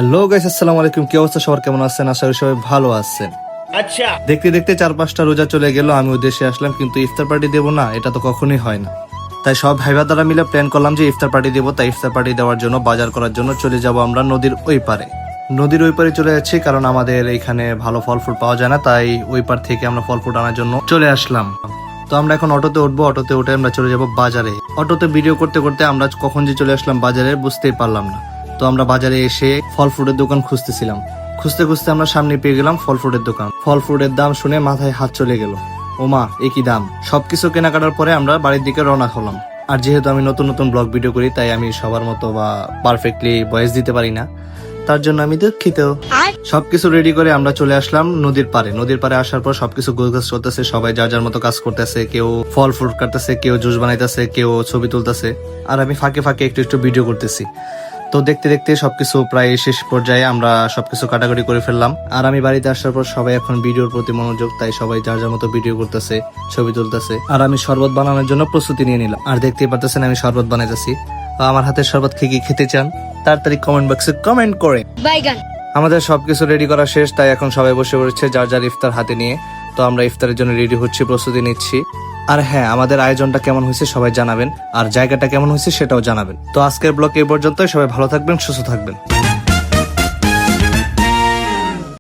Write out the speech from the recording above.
Hello guys, আসসালামু আলাইকুম। কি অবস্থা সবার, কেমন আছেন? আশা করি সবাই ভালো আছেন। আচ্ছা, দেখতে দেখতে 4-5টা রোজা চলে গেল, আমি উদ্দেশ্যে আসলাম, কিন্তু ইফতার পার্টি দেবো না, এটা তো কখনোই হয় না। তাই সব ভাইবা দ্বারা মিলে প্ল্যান করলাম যে ইফতার পার্টি দেবো। তাই ইফতার পার্টি দেওয়ার জন্য বাজার করার জন্য চলে যাব আমরা নদীর ওই পারে। নদীর ওই পারে চলে যাচ্ছি, কারণ আমাদের এখানে ভালো ফল ফ্রুট পাওয়া যায় না, তাই ওই পার থেকে আমরা ফল ফ্রুট আনার জন্য চলে আসলাম। তো আমরা এখন অটোতে উঠবো, অটোতে উঠে আমরা চলে যাব বাজারে। অটোতে ভিডিও করতে করতে আমরা কখন যে চলে আসলাম বাজারে বুঝতেই পারলাম না। তো আমরা বাজারে এসে ফল ফ্রুটের দোকান খুঁজতেছিলাম, খুঁজতে খুঁজতে আমরা সামনে পেয়ে গেলাম ফল ফ্রুটের দোকান। ফল ফ্রুটের দাম শুনে মাথায় হাত চলে গেল, ওমা একই দাম। সবকিছু কেনাকাটার পরে আমরা বাড়ির দিকে রওনা হলাম। আর যেহেতু আমি নতুন নতুন ব্লগ ভিডিও করি, তাই আমি সবার মতো বা পারফেক্টলি ভয়েস দিতে পারি না, তার জন্য আমি দুঃখিত। সবকিছু রেডি করে আমরা চলে আসলাম নদীর পারে। নদীর পারে আসার পর সবকিছু গোছগাছ করতেছে, সবাই যার যার মতো কাজ করতেছে। কেউ ফল ফ্রুট কাটতেছে, কেউ জুস বানাইতেছে, কেউ ছবি তুলতেছে, আর আমি ফাঁকে ফাঁকে একটু একটু ভিডিও করতেছি। তো দেখতে দেখতে সবকিছু প্রায় শেষ পর্যায়ে আমরা সবকিছু কাটাকাটি করে ফেললাম। আর আমি বাড়িতে আসার পর সবাই এখন ভিডিওর প্রতি মনোযোগ, তাই সবাই যার যার মতো ভিডিও করতেছে, ছবি তুলতেছে। আর আমি শরবত বানানোর জন্য প্রস্তুতি নিয়ে নিলাম। আর দেখতেই পারতেছেন আমি শরবত বানাইতেছি। আমার হাতের শরবত কি খেতে চান তাড়াতাড়ি কমেন্ট বক্সে কমেন্ট করে। আমাদের সবকিছু রেডি করা শেষ, তাই এখন সবাই বসে পড়েছে যার যার ইফতার হাতে নিয়ে। তো আমরা ইফতারের জন্য রেডি হচ্ছি, প্রস্তুতি নিচ্ছি। আর হ্যাঁ, আমাদের আয়োজনটা কেমন হয়েছে সবাই জানাবেন, আর জায়গাটা কেমন হয়েছে সেটাও জানাবেন। তো আজকের ব্লগ এই পর্যন্ত। সবাই ভালো থাকবেন, সুস্থ থাকবেন।